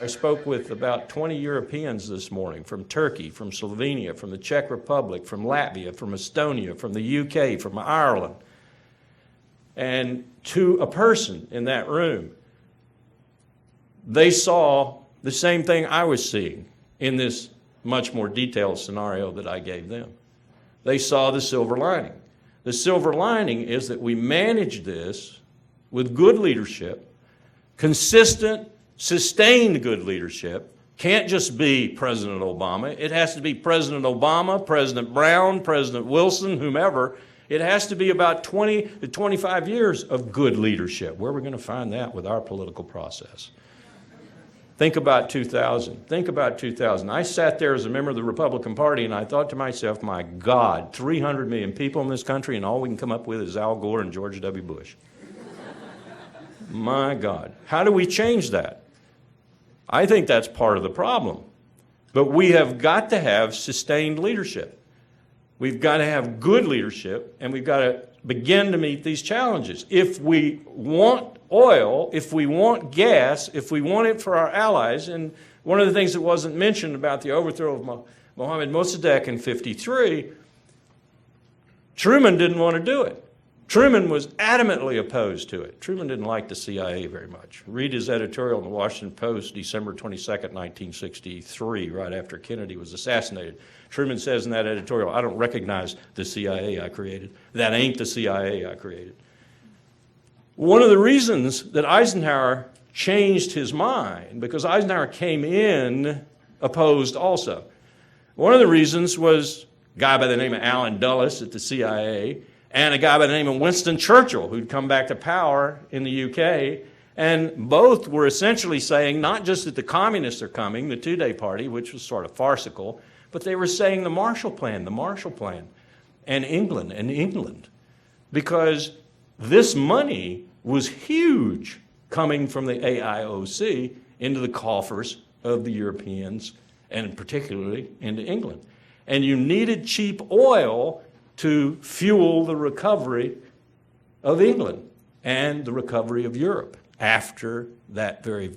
I spoke with about 20 Europeans this morning from Turkey, from Slovenia, from the Czech Republic, from Latvia, from Estonia, from the UK, from Ireland. And to a person in that room, they saw the same thing I was seeing in this much more detailed scenario that I gave them. They saw the silver lining. The silver lining is that we managed this with good leadership, consistent, sustained good leadership. Can't just be President Obama. It has to be President Obama, President Brown, President Wilson, whomever. It has to be about 20 to 25 years of good leadership. Where are we going to find that with our political process? Think about 2000. Think about 2000. I sat there as a member of the Republican Party and I thought to myself, my God, 300 million people in this country and all we can come up with is Al Gore and George W. Bush. My God. How do we change that? I think that's part of the problem. But we have got to have sustained leadership. We've got to have good leadership and we've got to begin to meet these challenges. If we want oil, if we want gas, if we want it for our allies, and one of the things that wasn't mentioned about the overthrow of Mohammad Mossadegh in '53, Truman didn't want to do it. Truman was adamantly opposed to it. Truman didn't like the CIA very much. Read his editorial in the Washington Post, December 22nd, 1963, right after Kennedy was assassinated. Truman says in that editorial, I don't recognize the CIA I created. That ain't the CIA I created. One of the reasons that Eisenhower changed his mind, because Eisenhower came in opposed also. One of the reasons was a guy by the name of Allen Dulles at the CIA and a guy by the name of Winston Churchill who'd come back to power in the UK. And both were essentially saying not just that the communists are coming, the two-day party, which was sort of farcical, but they were saying the Marshall Plan, and England, because this money was huge coming from the AIOC into the coffers of the Europeans and particularly into England. And you needed cheap oil to fuel the recovery of England and the recovery of Europe after that very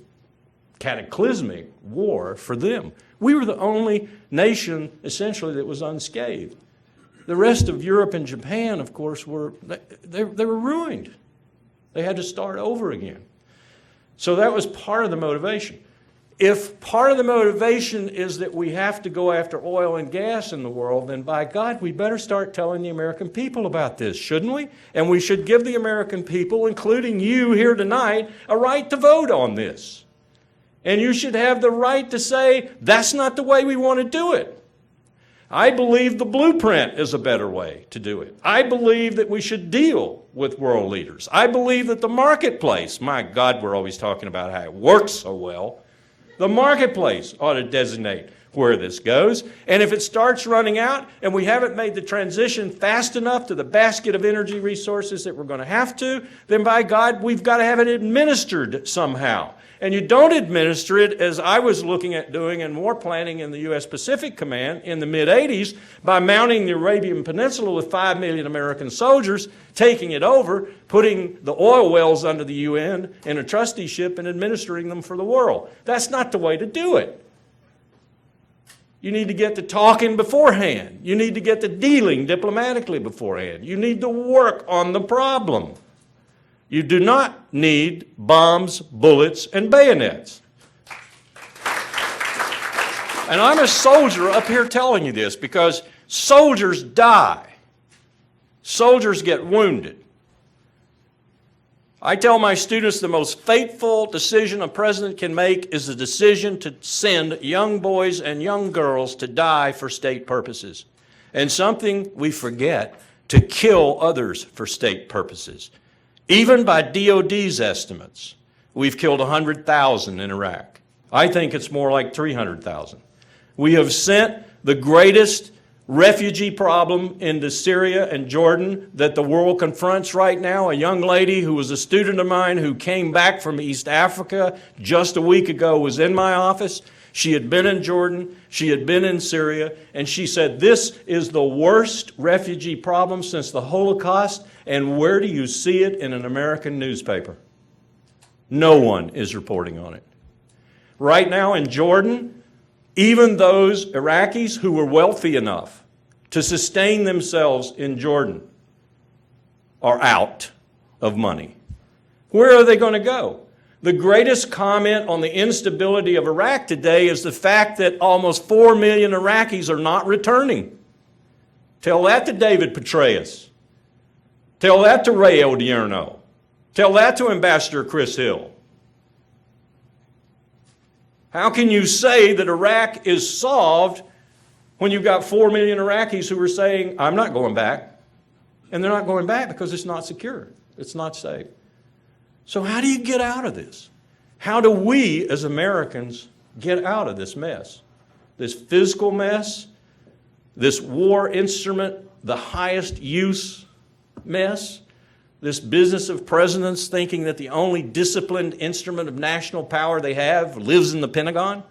cataclysmic war for them. We were the only nation essentially that was unscathed. The rest of Europe and Japan, of course, they were ruined. They had to start over again. So that was part of the motivation. If part of the motivation is that we have to go after oil and gas in the world, then by God, we better start telling the American people about this, shouldn't we? And we should give the American people, including you here tonight, a right to vote on this. And you should have the right to say, that's not the way we want to do it. I believe the blueprint is a better way to do it. I believe that we should deal with world leaders. I believe that the marketplace, my God, we're always talking about how it works so well. The marketplace ought to designate where this goes. And if it starts running out and we haven't made the transition fast enough to the basket of energy resources that we're going to have to, then by God, we've got to have it administered somehow. And you don't administer it, as I was looking at doing in war planning in the U.S. Pacific Command in the mid-'80s, by mounting the Arabian Peninsula with 5 million American soldiers, taking it over, putting the oil wells under the UN in a trusteeship and administering them for the world. That's not the way to do it. You need to get to talking beforehand. You need to get to dealing diplomatically beforehand. You need to work on the problem. You do not need bombs, bullets, and bayonets. And I'm a soldier up here telling you this because soldiers die. Soldiers get wounded. I tell my students the most fateful decision a president can make is the decision to send young boys and young girls to die for state purposes. And something we forget, to kill others for state purposes. Even by DOD's estimates, we've killed 100,000 in Iraq. I think it's more like 300,000. We have sent the greatest refugee problem into Syria and Jordan that the world confronts right now. A young lady who was a student of mine who came back from East Africa just a week ago was in my office. She had been in Jordan, she had been in Syria, and she said, this is the worst refugee problem since the Holocaust, and where do you see it in an American newspaper? No one is reporting on it. Right now in Jordan, even those Iraqis who were wealthy enough to sustain themselves in Jordan are out of money. Where are they going to go? The greatest comment on the instability of Iraq today is the fact that almost 4 million Iraqis are not returning. Tell that to David Petraeus. Tell that to Ray Odierno. Tell that to Ambassador Chris Hill. How can you say that Iraq is solved when you've got 4 million Iraqis who are saying, I'm not going back? And they're not going back because it's not secure. It's not safe. So how do you get out of this? How do we as Americans get out of this mess? This physical mess, this war instrument, the highest use mess, this business of presidents thinking that the only disciplined instrument of national power they have lives in the Pentagon?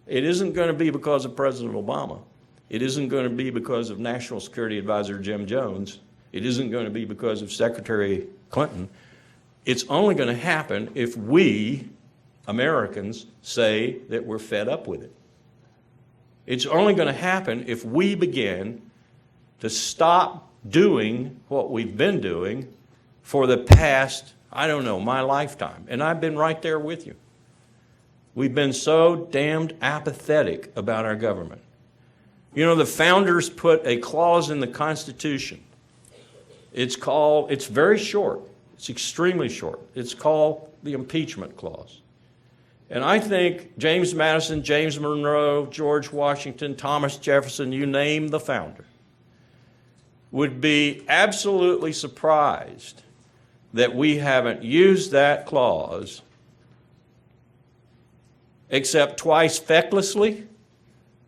It isn't going to be because of President Obama. It isn't going to be because of National Security Advisor Jim Jones. It isn't going to be because of Secretary Clinton. It's only going to happen if we, Americans, say that we're fed up with it. It's only going to happen if we begin to stop doing what we've been doing for the past, I don't know, my lifetime. And I've been right there with you. We've been so damned apathetic about our government. You know, the founders put a clause in the Constitution. It's very short. It's extremely short. It's called the impeachment clause. And I think James Madison, James Monroe, George Washington, Thomas Jefferson, you name the founder, would be absolutely surprised that we haven't used that clause except twice fecklessly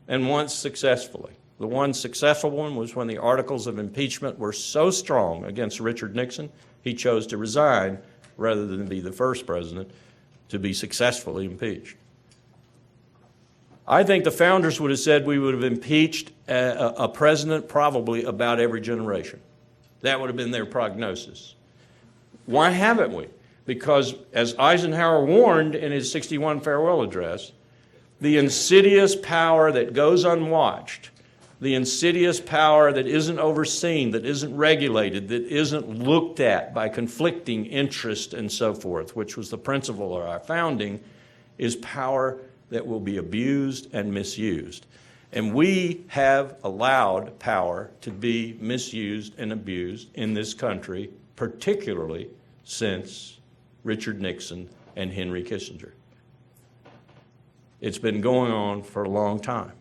and once successfully. The one successful one was when the articles of impeachment were so strong against Richard Nixon, he chose to resign rather than be the first president to be successfully impeached. I think the founders would have said we would have impeached a president probably about every generation. That would have been their prognosis. Why haven't we? Because as Eisenhower warned in his 61 farewell address, the insidious power that goes unwatched, the insidious power that isn't overseen, that isn't regulated, that isn't looked at by conflicting interest and so forth, which was the principle of our founding, is power that will be abused and misused. And we have allowed power to be misused and abused in this country, particularly since Richard Nixon and Henry Kissinger. It's been going on for a long time.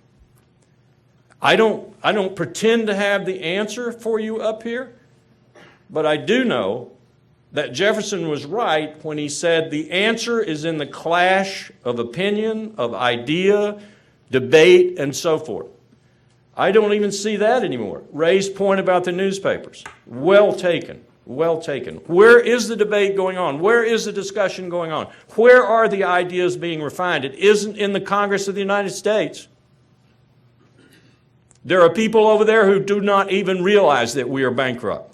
I don't pretend to have the answer for you up here, but I do know that Jefferson was right when he said the answer is in the clash of opinion, of idea, debate, and so forth. I don't even see that anymore. Ray's point about the newspapers, well taken, well taken. Where is the debate going on? Where is the discussion going on? Where are the ideas being refined? It isn't in the Congress of the United States. There are people over there who do not even realize that we are bankrupt.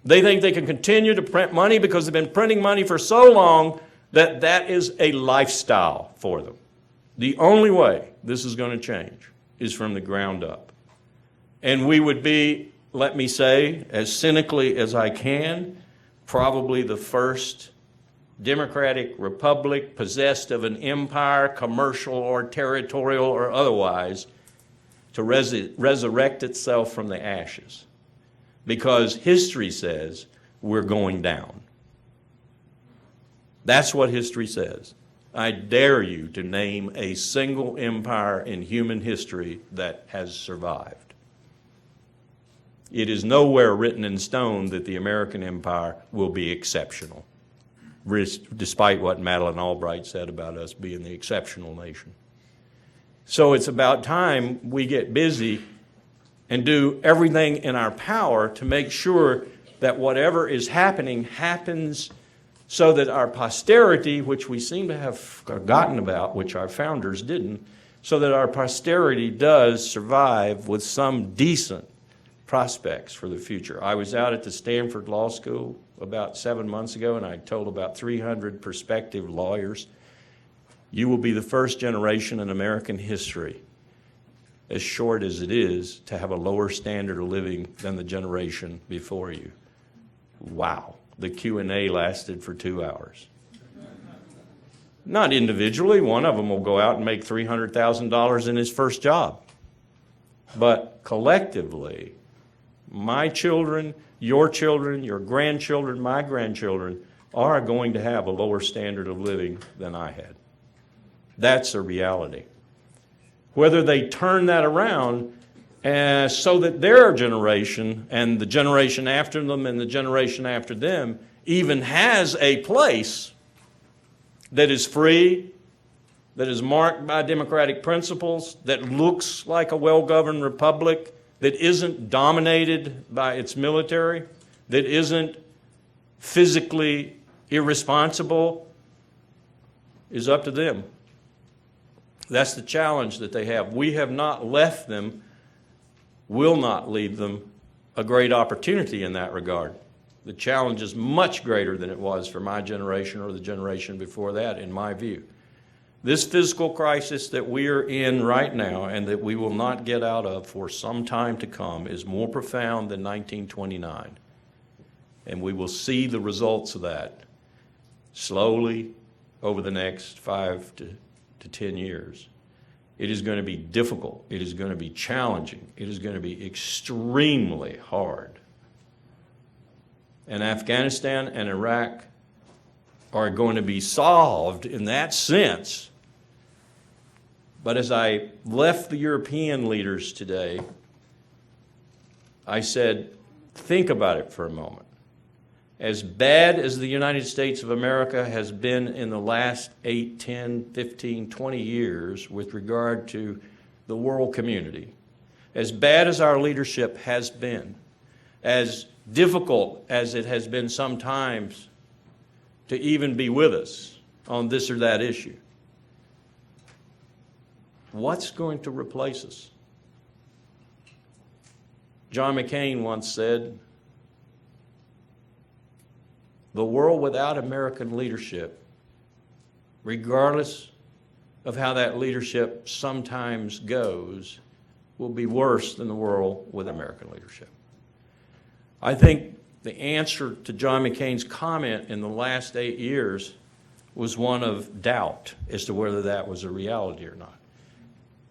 They think they can continue to print money because they've been printing money for so long that that is a lifestyle for them. The only way this is going to change is from the ground up. And we would be, let me say, as cynically as I can, probably the first democratic republic possessed of an empire, commercial or territorial or otherwise, to resurrect itself from the ashes. Because history says we're going down. That's what history says. I dare you to name a single empire in human history that has survived. It is nowhere written in stone that the American empire will be exceptional, despite what Madeleine Albright said about us being the exceptional nation. So it's about time we get busy and do everything in our power to make sure that whatever is happening happens so that our posterity, which we seem to have forgotten about, which our founders didn't, so that our posterity does survive with some decent prospects for the future. I was out at the Stanford Law School about 7 months ago, and I told about 300 prospective lawyers. You will be the first generation in American history, as short as it is, to have a lower standard of living than the generation before you. Wow. The Q&A lasted for 2 hours. Not individually. One of them will go out and make $300,000 in his first job. But collectively, my children, your grandchildren, my grandchildren are going to have a lower standard of living than I had. That's a reality. Whether they turn that around so that their generation and the generation after them and the generation after them even has a place that is free, that is marked by democratic principles, that looks like a well-governed republic, that isn't dominated by its military, that isn't physically irresponsible, is up to them. That's the challenge that they have. We have not left them, will not leave them, a great opportunity in that regard. The challenge is much greater than it was for my generation or the generation before that, in my view. This fiscal crisis that we are in right now and that we will not get out of for some time to come is more profound than 1929. And we will see the results of that slowly over the next 5 to 10 years. It is going to be difficult. It is going to be challenging. It is going to be extremely hard. And Afghanistan and Iraq are going to be solved in that sense. But as I left the European leaders today, I said, think about it for a moment. As bad as the United States of America has been in the last 8, 10, 15, 20 years with regard to the world community, as bad as our leadership has been, as difficult as it has been sometimes to even be with us on this or that issue, what's going to replace us? John McCain once said, the world without American leadership, regardless of how that leadership sometimes goes, will be worse than the world with American leadership. I think the answer to John McCain's comment in the last 8 years was one of doubt as to whether that was a reality or not.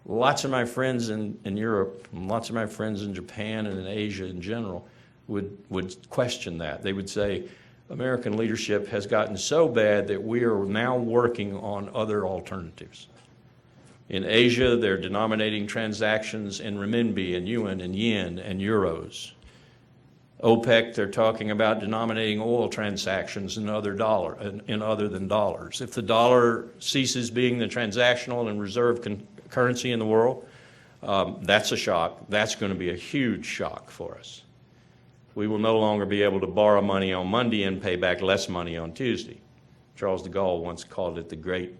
Lots of my friends in Europe, and lots of my friends in Japan and in Asia in general would question that. They would say, American leadership has gotten so bad that we are now working on other alternatives. In Asia, they're denominating transactions in renminbi and yuan and yen and euros. OPEC, they're talking about denominating oil transactions in other than dollars. If the dollar ceases being the transactional and reserve currency in the world, that's a shock. That's going to be a huge shock for us. We will no longer be able to borrow money on Monday and pay back less money on Tuesday. Charles de Gaulle once called it the great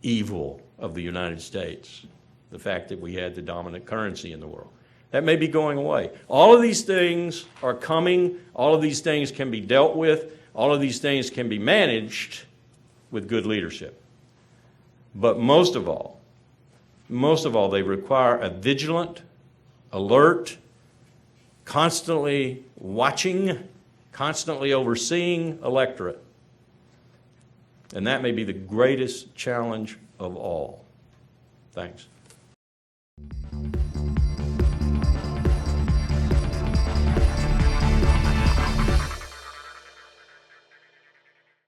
evil of the United States, the fact that we had the dominant currency in the world. That may be going away. All of these things are coming. All of these things can be dealt with. All of these things can be managed with good leadership. But most of all, they require a vigilant, alert, constantly watching, constantly overseeing electorate. And that may be the greatest challenge of all. Thanks.